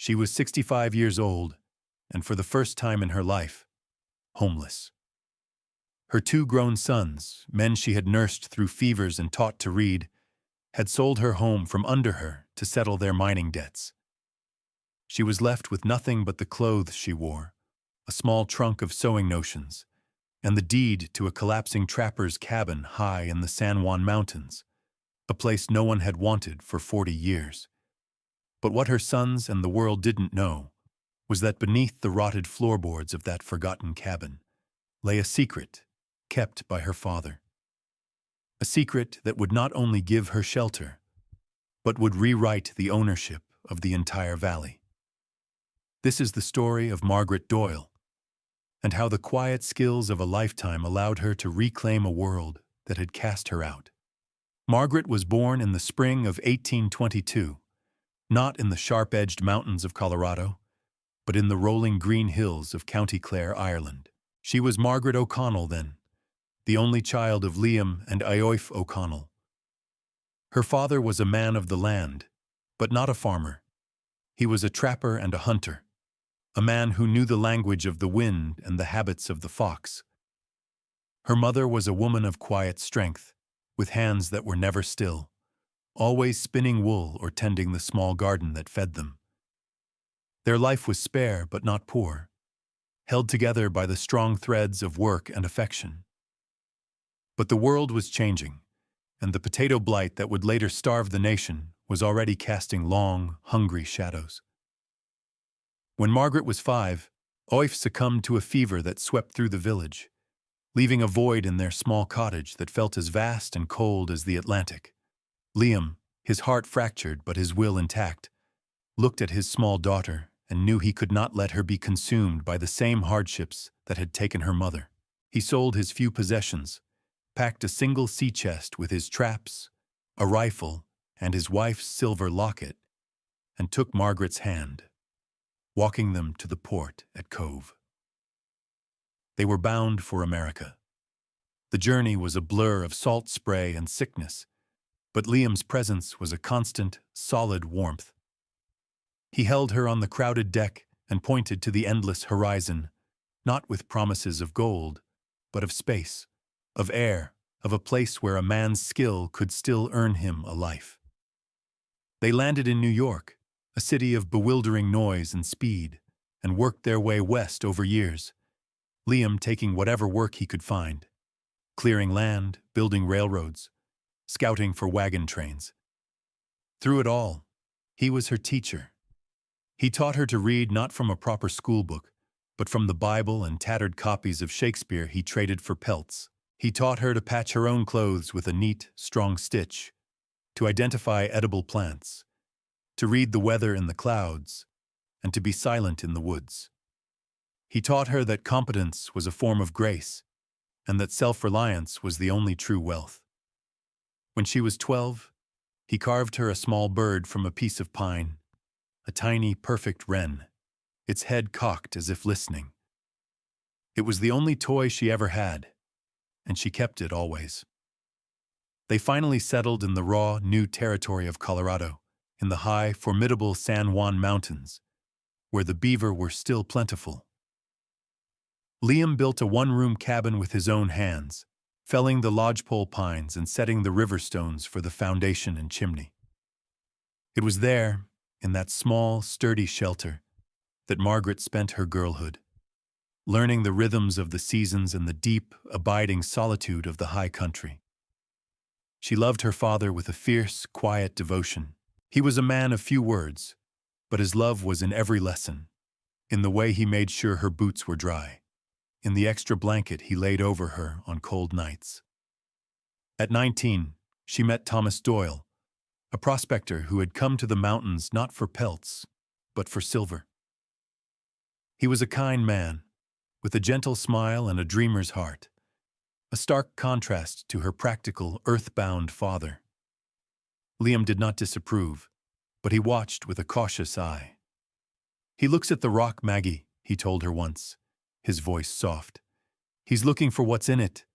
She was 65 years old, and for the first time in her life, homeless. Her two grown sons, men she had nursed through fevers and taught to read, had sold her home from under her to settle their mining debts. She was left with nothing but the clothes she wore, a small trunk of sewing notions, and the deed to a collapsing trapper's cabin high in the San Juan Mountains, a place no one had wanted for 40 years. But what her sons and the world didn't know was that beneath the rotted floorboards of that forgotten cabin lay a secret kept by her father. A secret that would not only give her shelter, but would rewrite the ownership of the entire valley. This is the story of Margaret Doyle, and how the quiet skills of a lifetime allowed her to reclaim a world that had cast her out. Margaret was born in the spring of 1822, not in the sharp-edged mountains of Colorado, but in the rolling green hills of County Clare, Ireland. She was Margaret O'Connell then, the only child of Liam and Ioife O'Connell. Her father was a man of the land, but not a farmer. He was a trapper and a hunter, a man who knew the language of the wind and the habits of the fox. Her mother was a woman of quiet strength, with hands that were never still, always spinning wool or tending the small garden that fed them. Their life was spare but not poor, held together by the strong threads of work and affection. But the world was changing, and the potato blight that would later starve the nation was already casting long, hungry shadows. When Margaret was 5, Oife succumbed to a fever that swept through the village, leaving a void in their small cottage that felt as vast and cold as the Atlantic. Liam, his heart fractured but his will intact, looked at his small daughter and knew he could not let her be consumed by the same hardships that had taken her mother. He sold his few possessions, packed a single sea chest with his traps, a rifle, and his wife's silver locket, and took Margaret's hand, walking them to the port at Cove. They were bound for America. The journey was a blur of salt spray and sickness, but Liam's presence was a constant, solid warmth. He held her on the crowded deck and pointed to the endless horizon, not with promises of gold, but of space, of air, of a place where a man's skill could still earn him a life. They landed in New York, a city of bewildering noise and speed, and worked their way west over years, Liam taking whatever work he could find, clearing land, building railroads, scouting for wagon trains. Through it all, he was her teacher. He taught her to read not from a proper school book, but from the Bible and tattered copies of Shakespeare he traded for pelts. He taught her to patch her own clothes with a neat, strong stitch, to identify edible plants, to read the weather in the clouds, and to be silent in the woods. He taught her that competence was a form of grace, and that self-reliance was the only true wealth. When she was 12, he carved her a small bird from a piece of pine, a tiny, perfect wren, its head cocked as if listening. It was the only toy she ever had, and she kept it always. They finally settled in the raw, new territory of Colorado, in the high, formidable San Juan Mountains, where the beaver were still plentiful. Liam built a one-room cabin with his own hands, felling the lodgepole pines and setting the river stones for the foundation and chimney. It was there, in that small, sturdy shelter, that Margaret spent her girlhood, learning the rhythms of the seasons and the deep, abiding solitude of the high country. She loved her father with a fierce, quiet devotion. He was a man of few words, but his love was in every lesson, in the way he made sure her boots were dry, in the extra blanket he laid over her on cold nights. At 19, she met Thomas Doyle, a prospector who had come to the mountains not for pelts, but for silver. He was a kind man, with a gentle smile and a dreamer's heart, a stark contrast to her practical, earth-bound father. Liam did not disapprove, but he watched with a cautious eye. "He looks at the rock, Maggie," he told her once, his voice soft. "He's looking for what's in it.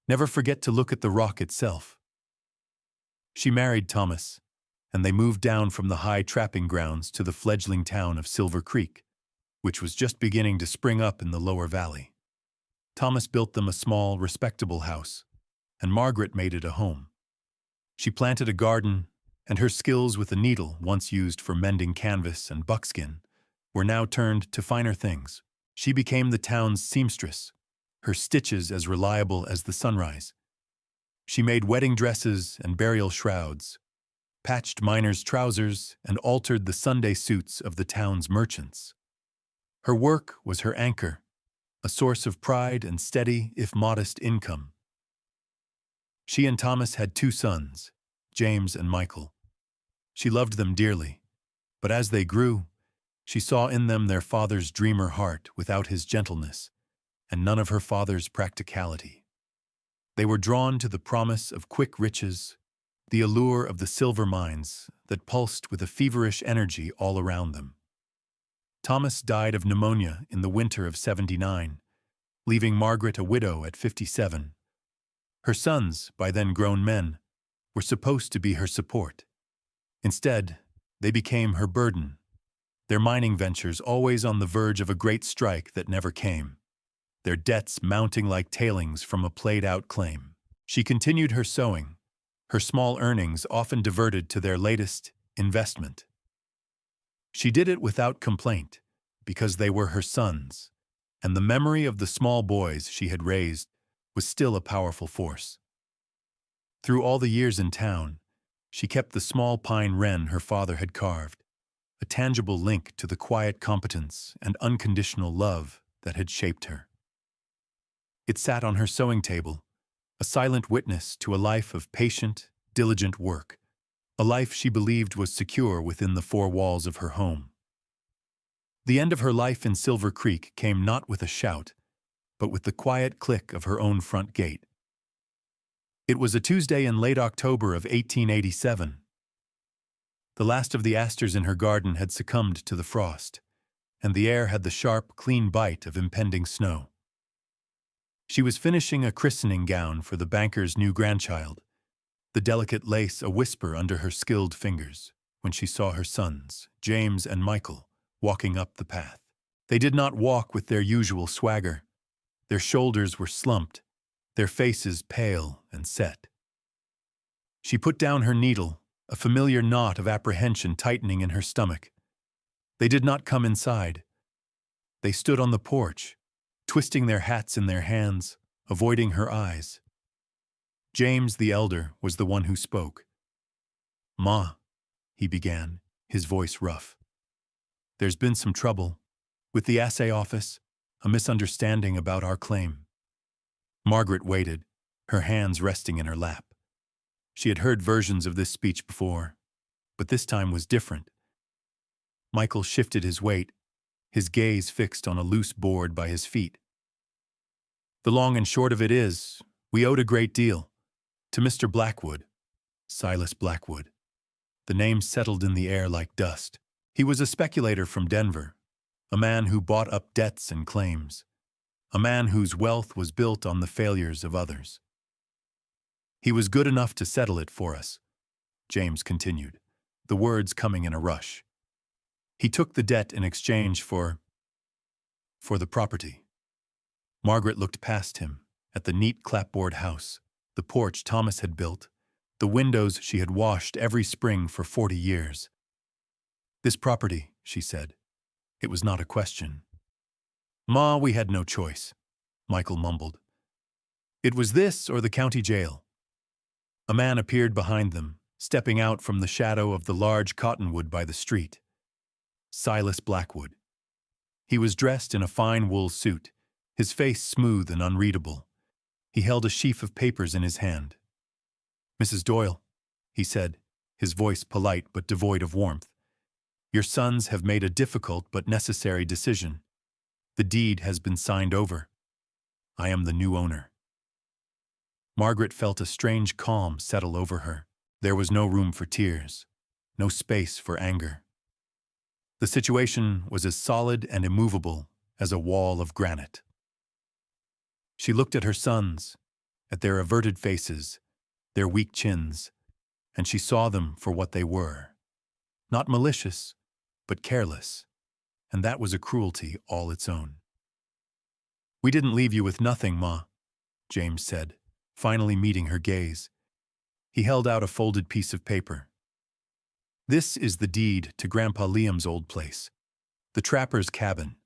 Never forget to look at the rock itself." She married Thomas, and they moved down from the high trapping grounds to the fledgling town of Silver Creek, which was just beginning to spring up in the lower valley. Thomas built them a small, respectable house, and Margaret made it a home. She planted a garden, and her skills with a needle, once used for mending canvas and buckskin, were now turned to finer things. She became the town's seamstress, her stitches as reliable as the sunrise. She made wedding dresses and burial shrouds, patched miners' trousers, and altered the Sunday suits of the town's merchants. Her work was her anchor, a source of pride and steady, if modest, income. She and Thomas had 2 sons, James and Michael. She loved them dearly, but as they grew, she saw in them their father's dreamer heart without his gentleness, and none of her father's practicality. They were drawn to the promise of quick riches, the allure of the silver mines that pulsed with a feverish energy all around them. Thomas died of pneumonia in the winter of '79, leaving Margaret a widow at 57. Her sons, by then grown men, were supposed to be her support. Instead, they became her burden, their mining ventures always on the verge of a great strike that never came, their debts mounting like tailings from a played-out claim. She continued her sewing, her small earnings often diverted to their latest investment. She did it without complaint, because they were her sons, and the memory of the small boys she had raised was still a powerful force. Through all the years in town, she kept the small pine wren her father had carved, a tangible link to the quiet competence and unconditional love that had shaped her. It sat on her sewing table, a silent witness to a life of patient, diligent work, a life she believed was secure within the 4 walls of her home. The end of her life in Silver Creek came not with a shout, but with the quiet click of her own front gate. It was a Tuesday in late October of 1887. The last of the asters in her garden had succumbed to the frost, and the air had the sharp, clean bite of impending snow. She was finishing a christening gown for the banker's new grandchild, the delicate lace a whisper under her skilled fingers, when she saw her sons, James and Michael, walking up the path. They did not walk with their usual swagger. Their shoulders were slumped, their faces pale and set. She put down her needle, a familiar knot of apprehension tightening in her stomach. They did not come inside. They stood on the porch, twisting their hats in their hands, avoiding her eyes. James, the elder, was the one who spoke. "Ma," he began, his voice rough. "There's been some trouble. With the assay office, a misunderstanding about our claim." Margaret waited, her hands resting in her lap. She had heard versions of this speech before, but this time was different. Michael shifted his weight, his gaze fixed on a loose board by his feet. "The long and short of it is, we owed a great deal. To Mr. Blackwood, Silas Blackwood." The name settled in the air like dust. He was a speculator from Denver, a man who bought up debts and claims, a man whose wealth was built on the failures of others. "He was good enough to settle it for us," James continued, the words coming in a rush. "He took the debt in exchange for the property." Margaret looked past him, at the neat clapboard house, the porch Thomas had built, the windows she had washed every spring for 40 years. "This property," she said. It was not a question. "Ma, we had no choice," Michael mumbled. "It was this or the county jail." A man appeared behind them, stepping out from the shadow of the large cottonwood by the street. Silas Blackwood. He was dressed in a fine wool suit, his face smooth and unreadable. He held a sheaf of papers in his hand. "Mrs. Doyle," he said, his voice polite but devoid of warmth, "your sons have made a difficult but necessary decision. The deed has been signed over. I am the new owner." Margaret felt a strange calm settle over her. There was no room for tears, no space for anger. The situation was as solid and immovable as a wall of granite. She looked at her sons, at their averted faces, their weak chins, and she saw them for what they were. Not malicious, but careless, and that was a cruelty all its own. "We didn't leave you with nothing, Ma," James said, finally meeting her gaze. He held out a folded piece of paper. "This is the deed to Grandpa Liam's old place, the trapper's cabin.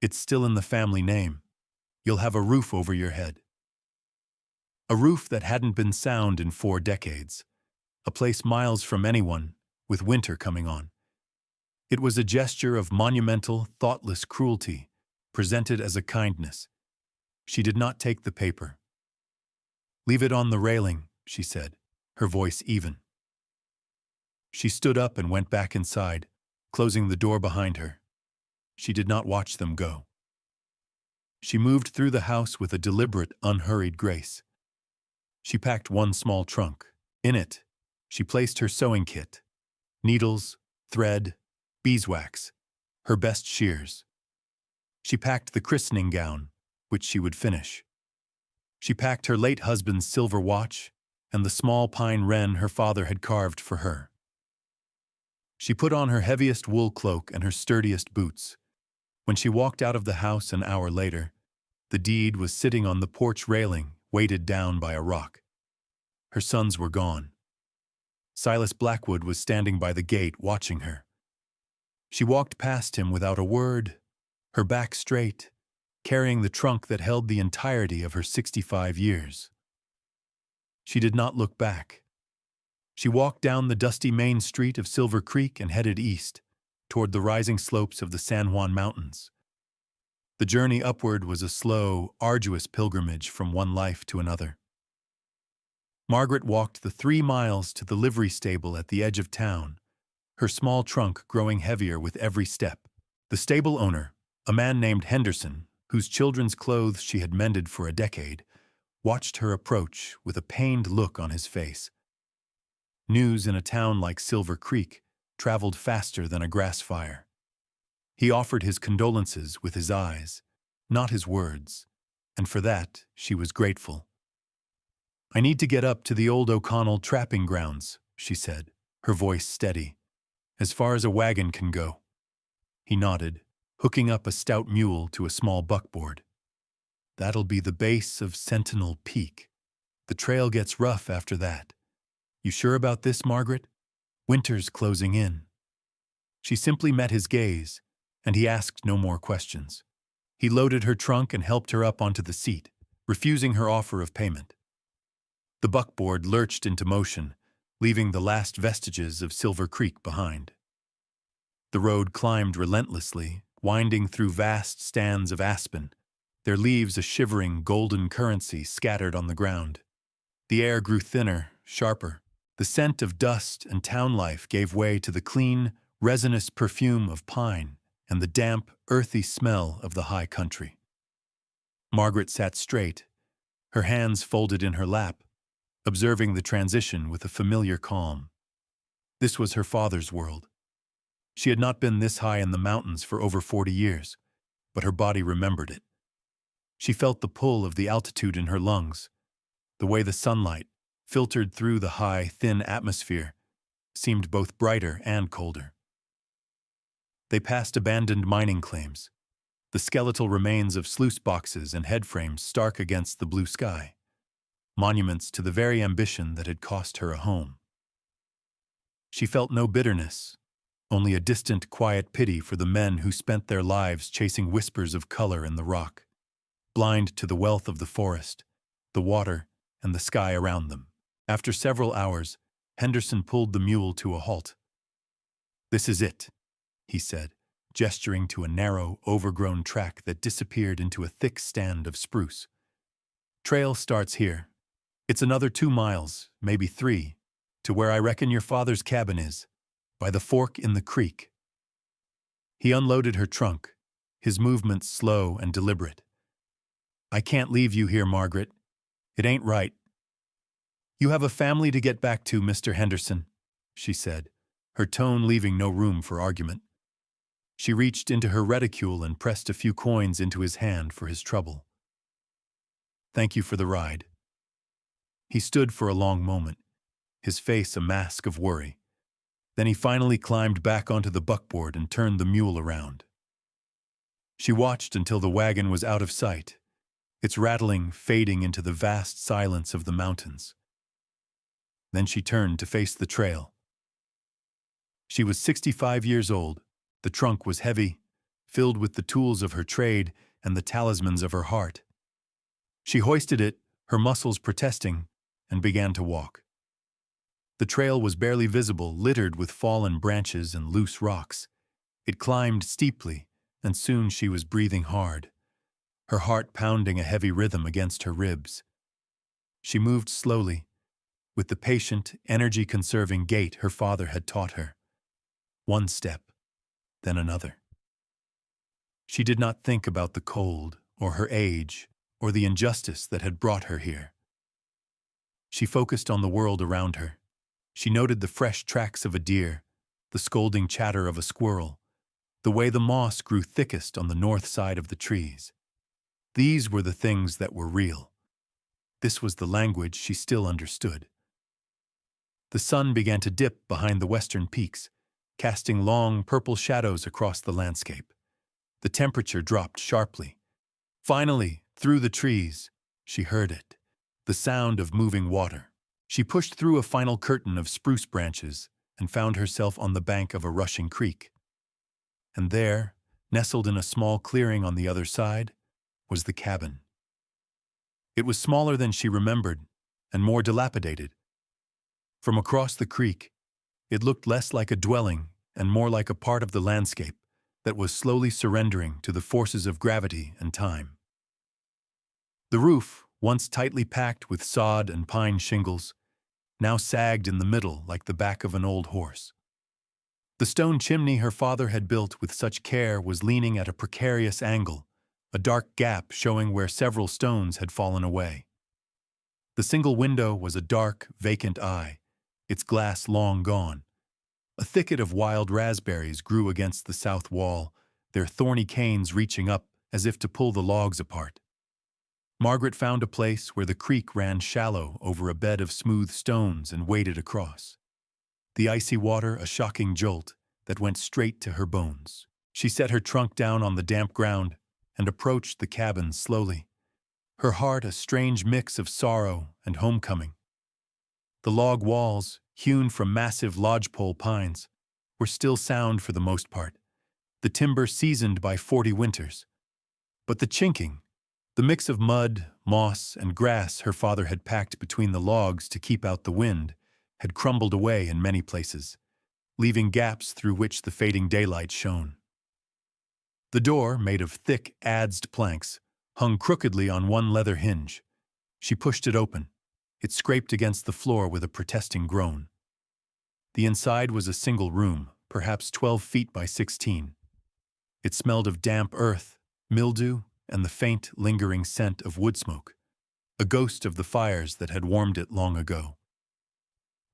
It's still in the family name. You'll have a roof over your head." A roof that hadn't been sound in 4 decades. A place miles from anyone, with winter coming on. It was a gesture of monumental, thoughtless cruelty, presented as a kindness. She did not take the paper. "Leave it on the railing," she said, her voice even. She stood up and went back inside, closing the door behind her. She did not watch them go. She moved through the house with a deliberate, unhurried grace. She packed one small trunk. In it, she placed her sewing kit, needles, thread, beeswax, her best shears. She packed the christening gown, which she would finish. She packed her late husband's silver watch and the small pine wren her father had carved for her. She put on her heaviest wool cloak and her sturdiest boots. When she walked out of the house an hour later, the deed was sitting on the porch railing, weighted down by a rock. Her sons were gone. Silas Blackwood was standing by the gate watching her. She walked past him without a word, her back straight, carrying the trunk that held the entirety of her 65 years. She did not look back. She walked down the dusty main street of Silver Creek and headed east, toward the rising slopes of the San Juan Mountains. The journey upward was a slow, arduous pilgrimage from one life to another. Margaret walked the 3 miles to the livery stable at the edge of town, her small trunk growing heavier with every step. The stable owner, a man named Henderson, whose children's clothes she had mended for a decade, watched her approach with a pained look on his face. News in a town like Silver Creek traveled faster than a grass fire. He offered his condolences with his eyes, not his words, and for that she was grateful. "I need to get up to the old O'Connell trapping grounds," she said, her voice steady. "As far as a wagon can go." He nodded, hooking up a stout mule to a small buckboard. "That'll be the base of Sentinel Peak. The trail gets rough after that. You sure about this, Margaret? Winter's closing in." She simply met his gaze, and he asked no more questions. He loaded her trunk and helped her up onto the seat, refusing her offer of payment. The buckboard lurched into motion, leaving the last vestiges of Silver Creek behind. The road climbed relentlessly, winding through vast stands of aspen, their leaves a shivering golden currency scattered on the ground. The air grew thinner, sharper. The scent of dust and town life gave way to the clean, resinous perfume of pine and the damp, earthy smell of the high country. Margaret sat straight, her hands folded in her lap, observing the transition with a familiar calm. This was her father's world. She had not been this high in the mountains for over 40 years, but her body remembered it. She felt the pull of the altitude in her lungs, the way the sunlight, filtered through the high, thin atmosphere, seemed both brighter and colder. They passed abandoned mining claims, the skeletal remains of sluice boxes and headframes stark against the blue sky, monuments to the very ambition that had cost her a home. She felt no bitterness, only a distant, quiet pity for the men who spent their lives chasing whispers of color in the rock, blind to the wealth of the forest, the water, and the sky around them. After several hours, Henderson pulled the mule to a halt. "This is it," he said, gesturing to a narrow, overgrown track that disappeared into a thick stand of spruce. "Trail starts here. It's another 2 miles, maybe 3, to where I reckon your father's cabin is, by the fork in the creek." He unloaded her trunk, his movements slow and deliberate. "I can't leave you here, Margaret. It ain't right." "You have a family to get back to, Mr. Henderson," she said, her tone leaving no room for argument. She reached into her reticule and pressed a few coins into his hand for his trouble. "Thank you for the ride." He stood for a long moment, his face a mask of worry. Then he finally climbed back onto the buckboard and turned the mule around. She watched until the wagon was out of sight, its rattling fading into the vast silence of the mountains. Then she turned to face the trail. She was 65 years old. The trunk was heavy, filled with the tools of her trade and the talismans of her heart. She hoisted it, her muscles protesting, and began to walk. The trail was barely visible, littered with fallen branches and loose rocks. It climbed steeply, and soon she was breathing hard, her heart pounding a heavy rhythm against her ribs. She moved slowly, with the patient, energy-conserving gait her father had taught her. One step, then another. She did not think about the cold, or her age, or the injustice that had brought her here. She focused on the world around her. She noted the fresh tracks of a deer, the scolding chatter of a squirrel, the way the moss grew thickest on the north side of the trees. These were the things that were real. This was the language she still understood. The sun began to dip behind the western peaks, casting long purple shadows across the landscape. The temperature dropped sharply. Finally, through the trees, she heard it, the sound of moving water. She pushed through a final curtain of spruce branches and found herself on the bank of a rushing creek. And there, nestled in a small clearing on the other side, was the cabin. It was smaller than she remembered and more dilapidated. From across the creek, it looked less like a dwelling and more like a part of the landscape that was slowly surrendering to the forces of gravity and time. The roof, once tightly packed with sod and pine shingles, now sagged in the middle like the back of an old horse. The stone chimney her father had built with such care was leaning at a precarious angle, a dark gap showing where several stones had fallen away. The single window was a dark, vacant eye, its glass long gone. A thicket of wild raspberries grew against the south wall, their thorny canes reaching up as if to pull the logs apart. Margaret found a place where the creek ran shallow over a bed of smooth stones and waded across. The icy water a shocking jolt that went straight to her bones. She set her trunk down on the damp ground and approached the cabin slowly, her heart a strange mix of sorrow and homecoming. The log walls, hewn from massive lodgepole pines, were still sound for the most part, the timber seasoned by 40 winters. But the chinking, the mix of mud, moss, and grass her father had packed between the logs to keep out the wind, had crumbled away in many places, leaving gaps through which the fading daylight shone. The door, made of thick, adzed planks, hung crookedly on one leather hinge. She pushed it open. It scraped against the floor with a protesting groan. The inside was a single room, perhaps 12 feet by 16. It smelled of damp earth, mildew, and the faint, lingering scent of wood smoke, a ghost of the fires that had warmed it long ago.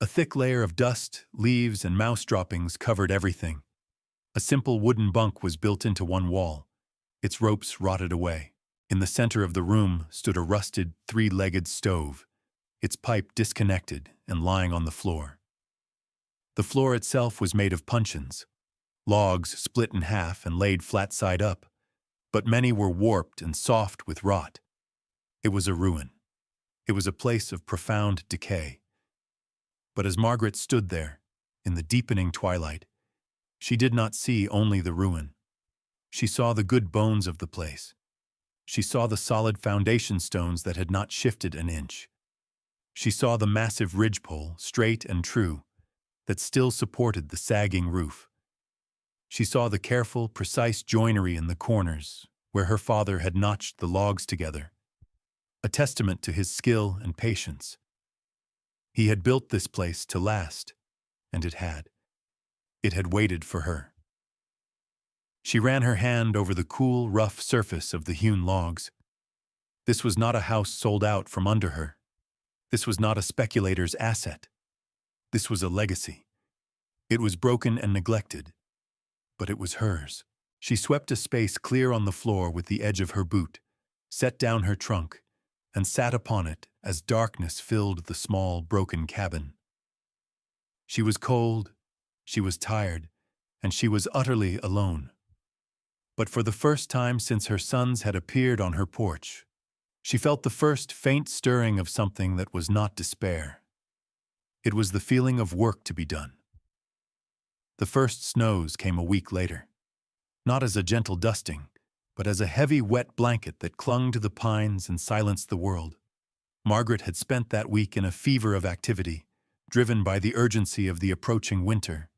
A thick layer of dust, leaves, and mouse droppings covered everything. A simple wooden bunk was built into one wall, its ropes rotted away. In the center of the room stood a rusted, three-legged stove, its pipe disconnected and lying on the floor. The floor itself was made of puncheons, logs split in half and laid flat side up, but many were warped and soft with rot. It was a ruin. It was a place of profound decay. But as Margaret stood there, in the deepening twilight, she did not see only the ruin. She saw the good bones of the place. She saw the solid foundation stones that had not shifted an inch. She saw the massive ridgepole, straight and true, that still supported the sagging roof. She saw the careful, precise joinery in the corners, where her father had notched the logs together, a testament to his skill and patience. He had built this place to last, and it had. It had waited for her. She ran her hand over the cool, rough surface of the hewn logs. This was not a house sold out from under her. This was not a speculator's asset. This was a legacy. It was broken and neglected, but it was hers. She swept a space clear on the floor with the edge of her boot, set down her trunk, and sat upon it as darkness filled the small, broken cabin. She was cold, she was tired, and she was utterly alone. But for the first time since her sons had appeared on her porch, she felt the first faint stirring of something that was not despair. It was the feeling of work to be done. The first snows came a week later, not as a gentle dusting, but as a heavy, wet blanket that clung to the pines and silenced the world. Margaret had spent that week in a fever of activity, driven by the urgency of the approaching winter.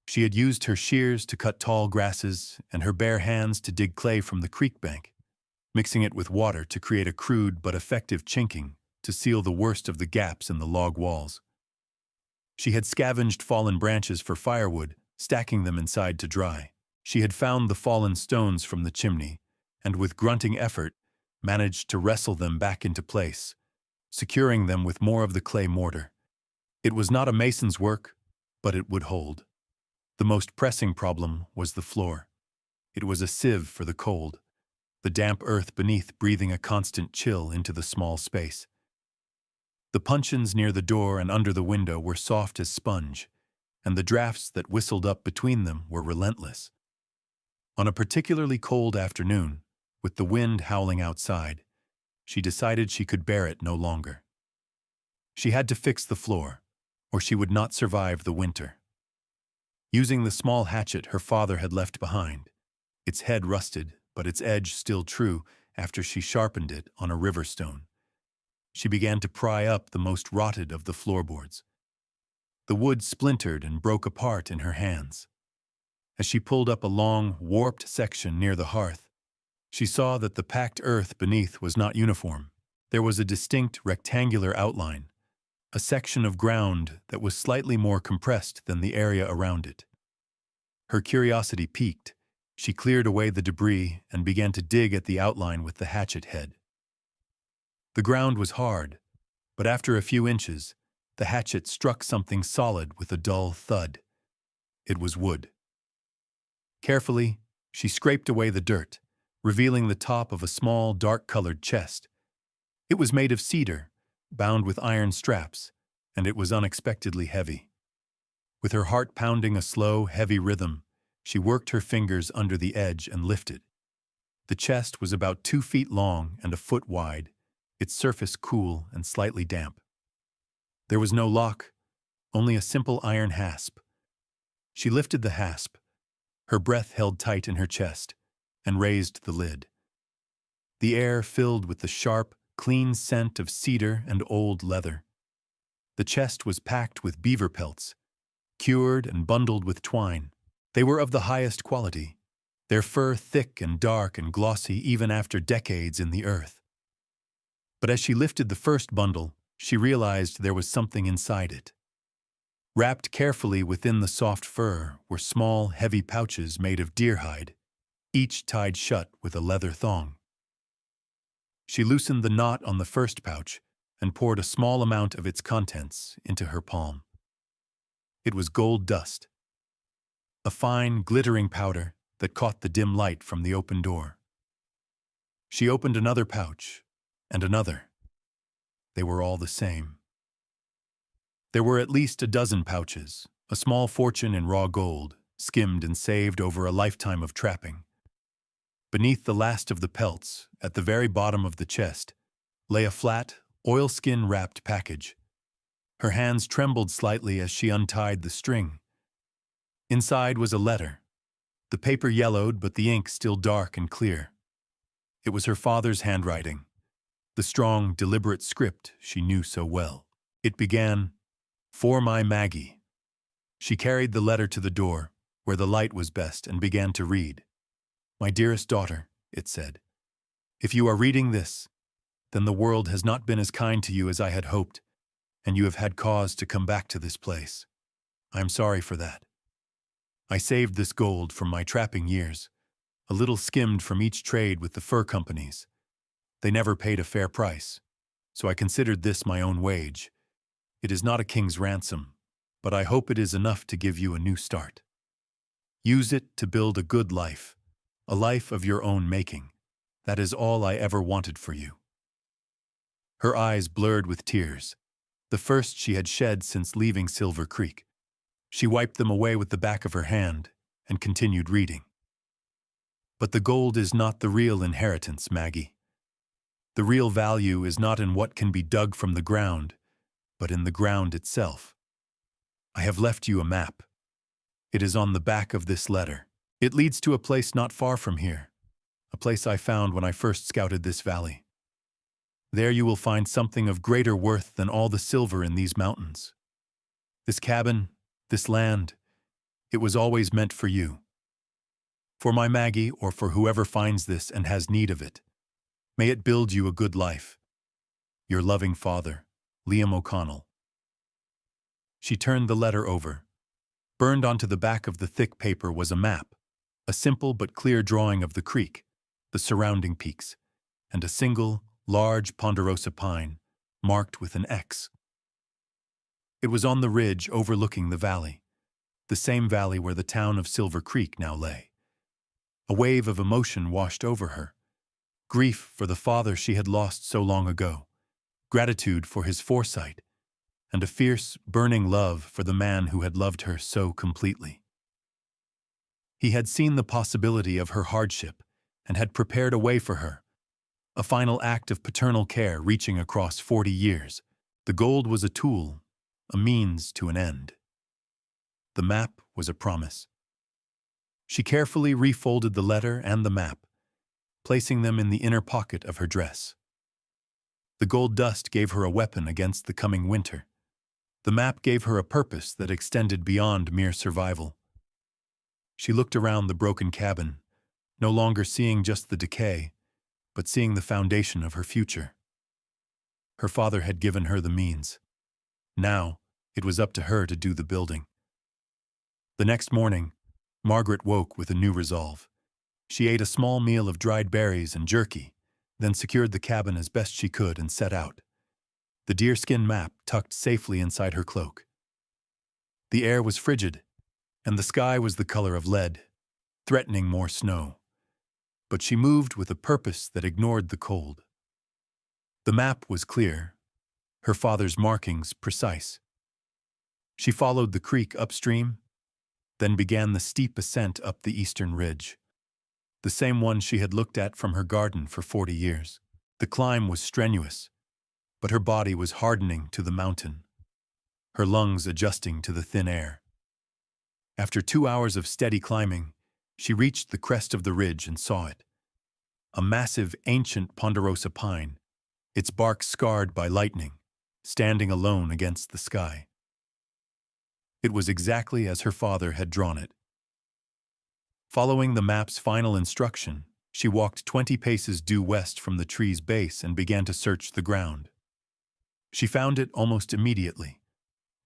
She had used her shears to cut tall grasses and her bare hands to dig clay from the creek bank, mixing it with water to create a crude but effective chinking to seal the worst of the gaps in the log walls. She had scavenged fallen branches for firewood, stacking them inside to dry. She had found the fallen stones from the chimney, and with grunting effort, managed to wrestle them back into place, securing them with more of the clay mortar. It was not a mason's work, but it would hold. The most pressing problem was the floor. It was a sieve for the cold, the damp earth beneath breathing a constant chill into the small space. The puncheons near the door and under the window were soft as sponge, and the drafts that whistled up between them were relentless. On a particularly cold afternoon, with the wind howling outside, she decided she could bear it no longer. She had to fix the floor, or she would not survive the winter. Using the small hatchet her father had left behind, its head rusted but its edge still true after she sharpened it on a river stone, she began to pry up the most rotted of the floorboards. The wood splintered and broke apart in her hands. As she pulled up a long, warped section near the hearth, she saw that the packed earth beneath was not uniform. There was a distinct rectangular outline, a section of ground that was slightly more compressed than the area around it. Her curiosity piqued. She cleared away the debris and began to dig at the outline with the hatchet head. The ground was hard, but after a few inches, the hatchet struck something solid with a dull thud. It was wood. Carefully, she scraped away the dirt, revealing the top of a small, dark-colored chest. It was made of cedar, bound with iron straps, and it was unexpectedly heavy. With her heart pounding a slow, heavy rhythm, she worked her fingers under the edge and lifted. The chest was about 2 feet long and a foot wide, its surface cool and slightly damp. There was no lock, only a simple iron hasp. She lifted the hasp, her breath held tight in her chest, and raised the lid. The air filled with the sharp, clean scent of cedar and old leather. The chest was packed with beaver pelts, cured and bundled with twine. They were of the highest quality, their fur thick and dark and glossy even after decades in the earth. But as she lifted the first bundle, she realized there was something inside it. Wrapped carefully within the soft fur were small, heavy pouches made of deer hide, each tied shut with a leather thong. She loosened the knot on the first pouch and poured a small amount of its contents into her palm. It was gold dust, a fine, glittering powder that caught the dim light from the open door. She opened another pouch, and another. They were all the same. There were at least a dozen pouches, a small fortune in raw gold, skimmed and saved over a lifetime of trapping. Beneath the last of the pelts, at the very bottom of the chest, lay a flat, oilskin-wrapped package. Her hands trembled slightly as she untied the string. Inside was a letter, the paper yellowed but the ink still dark and clear. It was her father's handwriting, the strong, deliberate script she knew so well. It began, "For my Maggie." She carried the letter to the door, where the light was best, and began to read. "My dearest daughter," it said, "if you are reading this, then the world has not been as kind to you as I had hoped, and you have had cause to come back to this place. I am sorry for that. I saved this gold from my trapping years, a little skimmed from each trade with the fur companies. They never paid a fair price, so I considered this my own wage. It is not a king's ransom, but I hope it is enough to give you a new start. Use it to build a good life, a life of your own making. That is all I ever wanted for you." Her eyes blurred with tears, the first she had shed since leaving Silver Creek. She wiped them away with the back of her hand and continued reading. But the gold is not the real inheritance, Maggie. The real value is not in what can be dug from the ground, but in the ground itself. I have left you a map. It is on the back of this letter. It leads to a place not far from here, a place I found when I first scouted this valley. There you will find something of greater worth than all the silver in these mountains. This cabin, this land, it was always meant for you. For my Maggie, or for whoever finds this and has need of it. May it build you a good life. Your loving father, Liam O'Connell. She turned the letter over. Burned onto the back of the thick paper was a map, a simple but clear drawing of the creek, the surrounding peaks, and a single, large ponderosa pine, marked with an X. It was on the ridge overlooking the valley, the same valley where the town of Silver Creek now lay. A wave of emotion washed over her. Grief for the father she had lost so long ago, gratitude for his foresight, and a fierce, burning love for the man who had loved her so completely. He had seen the possibility of her hardship and had prepared a way for her, a final act of paternal care reaching across 40 years. The gold was a tool, a means to an end. The map was a promise. She carefully refolded the letter and the map, placing them in the inner pocket of her dress. The gold dust gave her a weapon against the coming winter. The map gave her a purpose that extended beyond mere survival. She looked around the broken cabin, no longer seeing just the decay, but seeing the foundation of her future. Her father had given her the means. Now, it was up to her to do the building. The next morning, Margaret woke with a new resolve. She ate a small meal of dried berries and jerky, then secured the cabin as best she could and set out, the deerskin map tucked safely inside her cloak. The air was frigid, and the sky was the color of lead, threatening more snow. But she moved with a purpose that ignored the cold. The map was clear, her father's markings precise. She followed the creek upstream, then began the steep ascent up the eastern ridge, the same one she had looked at from her garden for 40 years. The climb was strenuous, but her body was hardening to the mountain, her lungs adjusting to the thin air. After 2 hours of steady climbing, she reached the crest of the ridge and saw it. A massive, ancient ponderosa pine, its bark scarred by lightning, standing alone against the sky. It was exactly as her father had drawn it. Following the map's final instruction, she walked 20 paces due west from the tree's base and began to search the ground. She found it almost immediately,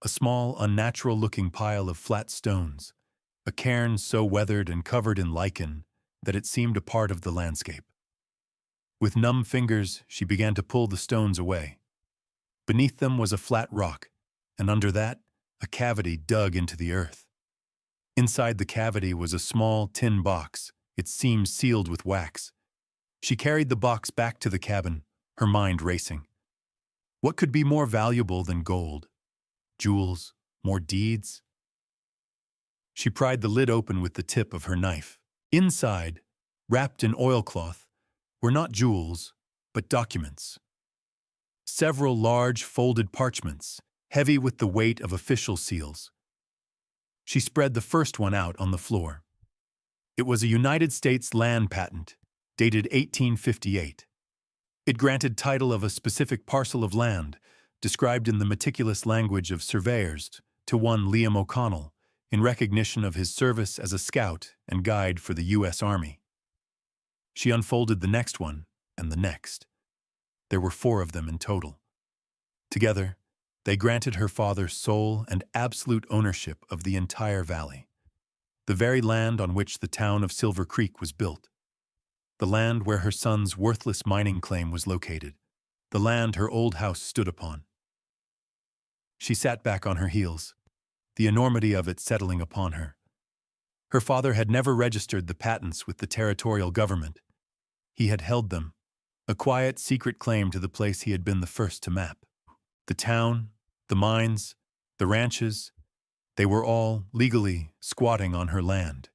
a small, unnatural-looking pile of flat stones, a cairn so weathered and covered in lichen that it seemed a part of the landscape. With numb fingers, she began to pull the stones away. Beneath them was a flat rock, and under that, a cavity dug into the earth. Inside the cavity was a small tin box, its seams sealed with wax. She carried the box back to the cabin, her mind racing. What could be more valuable than gold? Jewels? More deeds? She pried the lid open with the tip of her knife. Inside, wrapped in oilcloth, were not jewels, but documents. Several large folded parchments, heavy with the weight of official seals. She spread the first one out on the floor. It was a United States land patent, dated 1858. It granted title of a specific parcel of land, described in the meticulous language of surveyors, to one Liam O'Connell, in recognition of his service as a scout and guide for the U.S. Army. She unfolded the next one, and the next. There were 4 of them in total. Together, they granted her father sole and absolute ownership of the entire valley, the very land on which the town of Silver Creek was built, the land where her son's worthless mining claim was located, the land her old house stood upon. She sat back on her heels, the enormity of it settling upon her. Her father had never registered the patents with the territorial government. He had held them, a quiet, secret claim to the place he had been the first to map. The town, the mines, the ranches, They were all, legally, squatting on her land.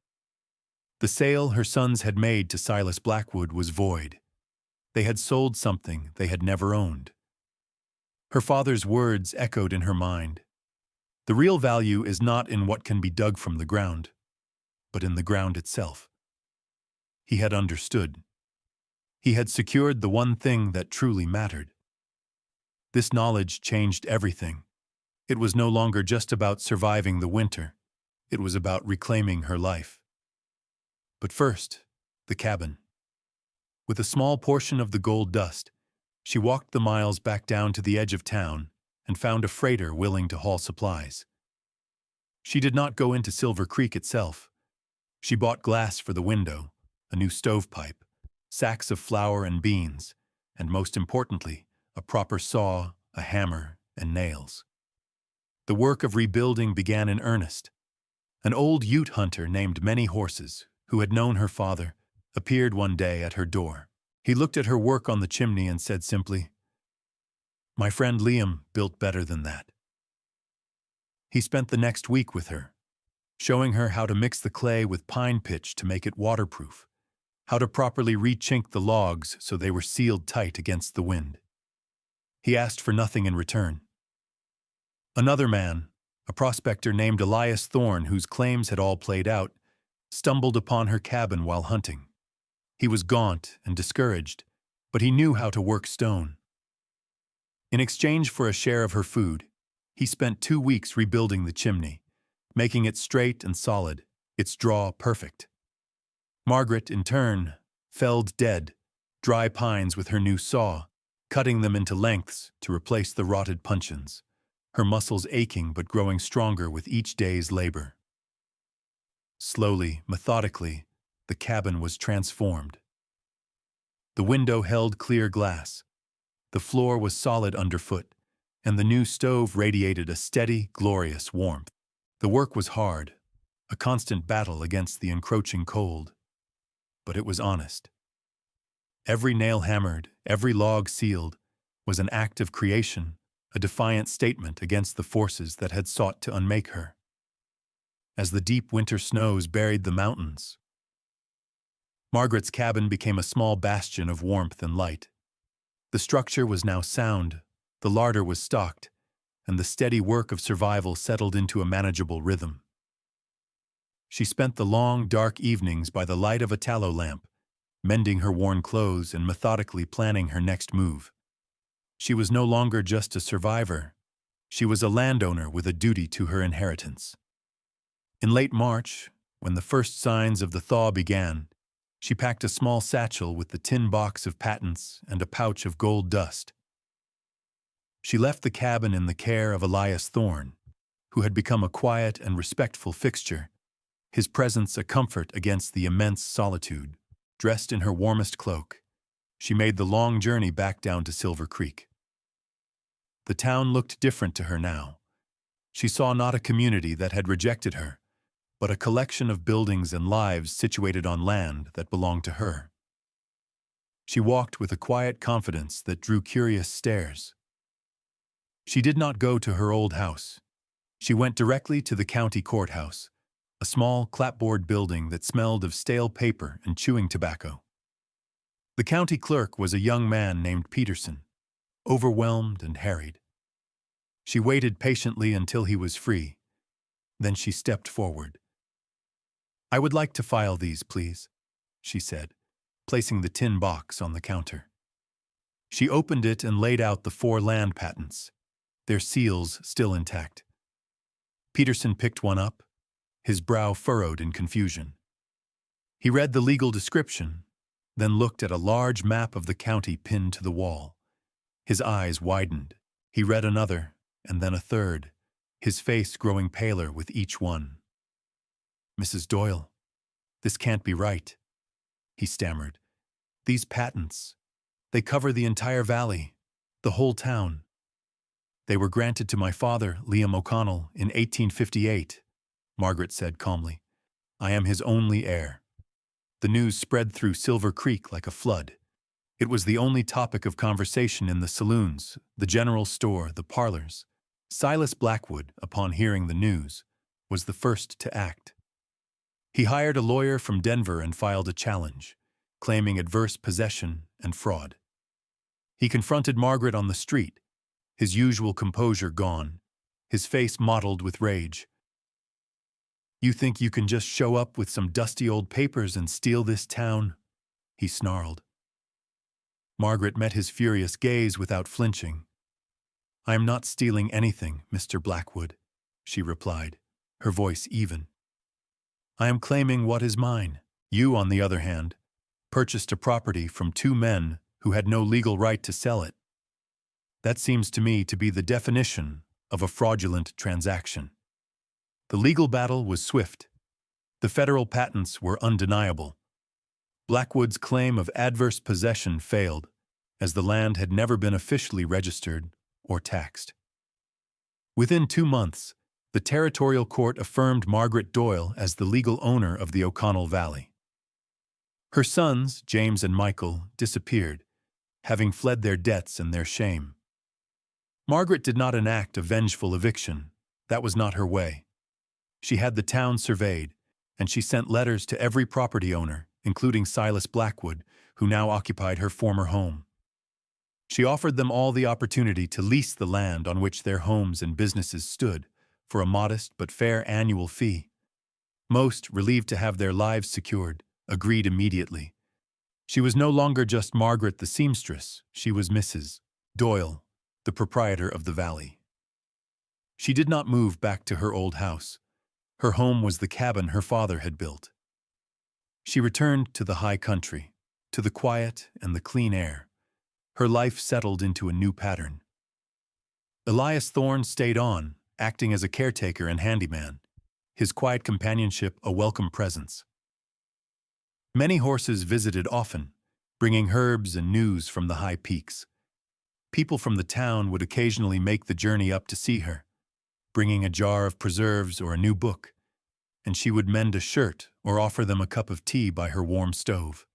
The sale her sons had made to Silas Blackwood was void. They had sold something they had never owned. Her father's words echoed in her mind. The real value is not in what can be dug from the ground, but in the ground itself. He had understood. He had secured the one thing that truly mattered. This knowledge changed everything. It was no longer just about surviving the winter. It was about reclaiming her life. But first, the cabin. With a small portion of the gold dust, she walked the miles back down to the edge of town and found a freighter willing to haul supplies. She did not go into Silver Creek itself. She bought glass for the window, a new stovepipe, sacks of flour and beans, and most importantly, a proper saw, a hammer, and nails. The work of rebuilding began in earnest. An old Ute hunter named Many Horses, who had known her father, appeared one day at her door. He looked at her work on the chimney and said simply, "My friend Liam built better than that." He spent the next week with her, showing her how to mix the clay with pine pitch to make it waterproof, how to properly re-chink the logs so they were sealed tight against the wind. He asked for nothing in return. Another man, a prospector named Elias Thorne, whose claims had all played out, stumbled upon her cabin while hunting. He was gaunt and discouraged, but he knew how to work stone. In exchange for a share of her food, he spent 2 weeks rebuilding the chimney, making it straight and solid, its draw perfect. Margaret, in turn, felled dead, dry pines with her new saw, cutting them into lengths to replace the rotted puncheons, her muscles aching but growing stronger with each day's labor. Slowly, methodically, the cabin was transformed. The window held clear glass, the floor was solid underfoot, and the new stove radiated a steady, glorious warmth. The work was hard, a constant battle against the encroaching cold, but it was honest. Every nail hammered, every log sealed, was an act of creation, a defiant statement against the forces that had sought to unmake her. As the deep winter snows buried the mountains, Margaret's cabin became a small bastion of warmth and light. The structure was now sound, the larder was stocked, and the steady work of survival settled into a manageable rhythm. She spent the long, dark evenings by the light of a tallow lamp, mending her worn clothes and methodically planning her next move. She was no longer just a survivor. She was a landowner with a duty to her inheritance. In late March, when the first signs of the thaw began, she packed a small satchel with the tin box of patents and a pouch of gold dust. She left the cabin in the care of Elias Thorne, who had become a quiet and respectful fixture, his presence a comfort against the immense solitude. Dressed in her warmest cloak, she made the long journey back down to Silver Creek. The town looked different to her now. She saw not a community that had rejected her, but a collection of buildings and lives situated on land that belonged to her. She walked with a quiet confidence that drew curious stares. She did not go to her old house. She went directly to the county courthouse, a small clapboard building that smelled of stale paper and chewing tobacco. The county clerk was a young man named Peterson, overwhelmed and harried. She waited patiently until he was free. Then she stepped forward. "I would like to file these, please," she said, placing the tin box on the counter. She opened it and laid out the 4 land patents, their seals still intact. Peterson picked one up, his brow furrowed in confusion. He read the legal description, then looked at a large map of the county pinned to the wall. His eyes widened. He read another, and then a third, his face growing paler with each one. "Mrs. Doyle, this can't be right," he stammered. "These patents, they cover the entire valley, the whole town. They were granted to my father, Liam O'Connell, in 1858, Margaret said calmly. "I am his only heir." The news spread through Silver Creek like a flood. It was the only topic of conversation in the saloons, the general store, the parlors. Silas Blackwood, upon hearing the news, was the first to act. He hired a lawyer from Denver and filed a challenge, claiming adverse possession and fraud. He confronted Margaret on the street, his usual composure gone, his face mottled with rage. "You think you can just show up with some dusty old papers and steal this town?" he snarled. Margaret met his furious gaze without flinching. "I am not stealing anything, Mr. Blackwood," she replied, her voice even. "I am claiming what is mine. You, on the other hand, purchased a property from two men who had no legal right to sell it. That seems to me to be the definition of a fraudulent transaction." The legal battle was swift. The federal patents were undeniable. Blackwood's claim of adverse possession failed, as the land had never been officially registered or taxed. Within 2 months, the territorial court affirmed Margaret Doyle as the legal owner of the O'Connell Valley. Her sons, James and Michael, disappeared, having fled their debts and their shame. Margaret did not enact a vengeful eviction. That was not her way. She had the town surveyed, and she sent letters to every property owner, including Silas Blackwood, who now occupied her former home. She offered them all the opportunity to lease the land on which their homes and businesses stood, for a modest but fair annual fee. Most, relieved to have their lives secured, agreed immediately. She was no longer just Margaret the seamstress, she was Mrs. Doyle, the proprietor of the valley. She did not move back to her old house. Her home was the cabin her father had built. She returned to the high country, to the quiet and the clean air. Her life settled into a new pattern. Elias Thorne stayed on, acting as a caretaker and handyman, his quiet companionship a welcome presence. Many horses visited often, bringing herbs and news from the high peaks. People from the town would occasionally make the journey up to see her, bringing a jar of preserves or a new book, and she would mend a shirt or offer them a cup of tea by her warm stove.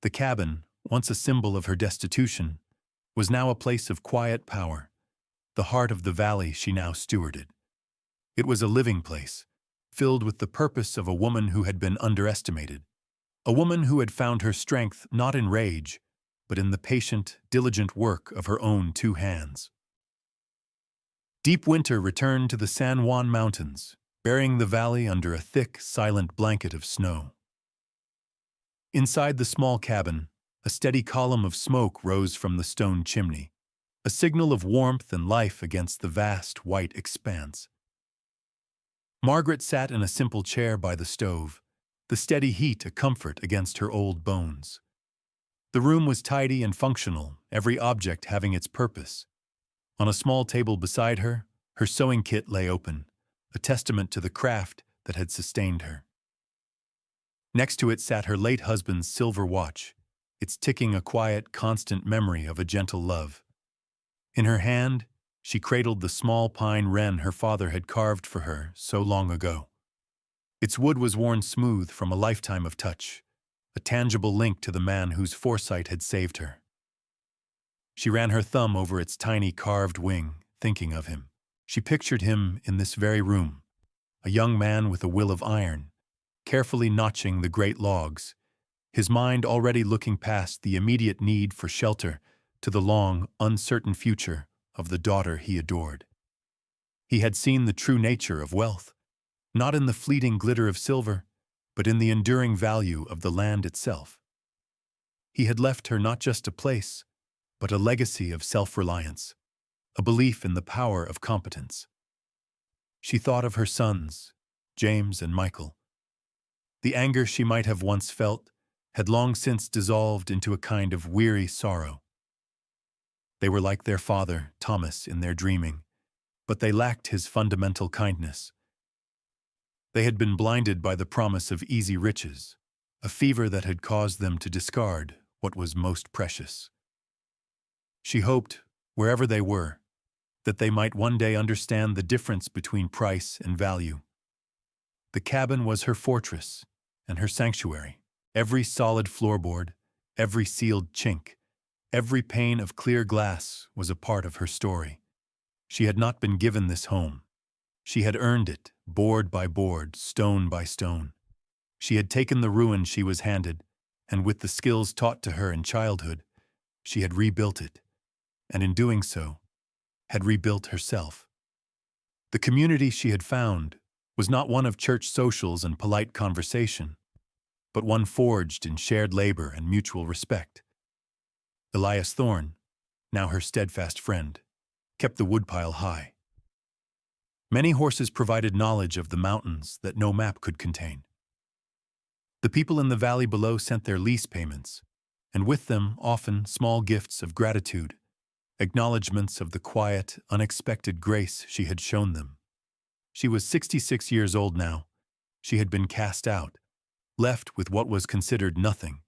The cabin, once a symbol of her destitution, was now a place of quiet power, the heart of the valley she now stewarded. It was a living place, filled with the purpose of a woman who had been underestimated, a woman who had found her strength not in rage, but in the patient, diligent work of her own 2 hands. Deep winter returned to the San Juan Mountains, burying the valley under a thick, silent blanket of snow. Inside the small cabin, a steady column of smoke rose from the stone chimney, a signal of warmth and life against the vast, white expanse. Margaret sat in a simple chair by the stove, the steady heat a comfort against her old bones. The room was tidy and functional, every object having its purpose. On a small table beside her, her sewing kit lay open, a testament to the craft that had sustained her. Next to it sat her late husband's silver watch, its ticking a quiet, constant memory of a gentle love. In her hand, she cradled the small pine wren her father had carved for her so long ago. Its wood was worn smooth from a lifetime of touch, a tangible link to the man whose foresight had saved her. She ran her thumb over its tiny carved wing, thinking of him. She pictured him in this very room, a young man with a will of iron, carefully notching the great logs, his mind already looking past the immediate need for shelter to the long, uncertain future of the daughter he adored. He had seen the true nature of wealth, not in the fleeting glitter of silver, but in the enduring value of the land itself. He had left her not just a place, but a legacy of self-reliance, a belief in the power of competence. She thought of her sons, James and Michael. The anger she might have once felt had long since dissolved into a kind of weary sorrow. They were like their father, Thomas, in their dreaming, but they lacked his fundamental kindness. They had been blinded by the promise of easy riches, a fever that had caused them to discard what was most precious. She hoped, wherever they were, that they might one day understand the difference between price and value. The cabin was her fortress and her sanctuary. Every solid floorboard, every sealed chink, every pane of clear glass was a part of her story. She had not been given this home. She had earned it, board by board, stone by stone. She had taken the ruin she was handed, and with the skills taught to her in childhood, she had rebuilt it, and in doing so, had rebuilt herself. The community she had found was not one of church socials and polite conversation, but one forged in shared labor and mutual respect. Elias Thorne, now her steadfast friend, kept the woodpile high. Many horses provided knowledge of the mountains that no map could contain. The people in the valley below sent their lease payments, and with them often small gifts of gratitude, acknowledgments of the quiet, unexpected grace she had shown them. She was 66 years old now. She had been cast out, left with what was considered nothing.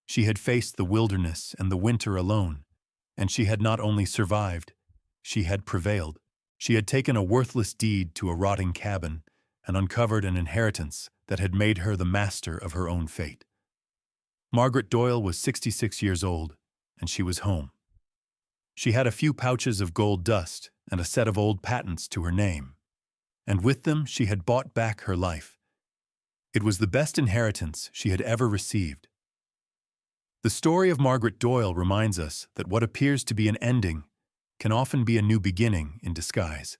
She had faced the wilderness and the winter alone, and she had not only survived, she had prevailed. She had taken a worthless deed to a rotting cabin and uncovered an inheritance that had made her the master of her own fate. Margaret Doyle was 66 years old, and she was home. She had a few pouches of gold dust and a set of old patents to her name, and with them she had bought back her life. It was the best inheritance she had ever received. The story of Margaret Doyle reminds us that what appears to be an ending can often be a new beginning in disguise.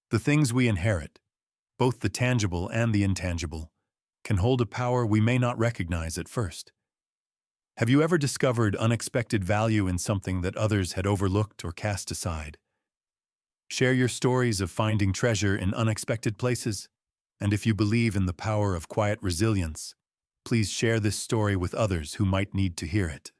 The things we inherit, both the tangible and the intangible, can hold a power we may not recognize at first. Have you ever discovered unexpected value in something that others had overlooked or cast aside? Share your stories of finding treasure in unexpected places, and if you believe in the power of quiet resilience, please share this story with others who might need to hear it.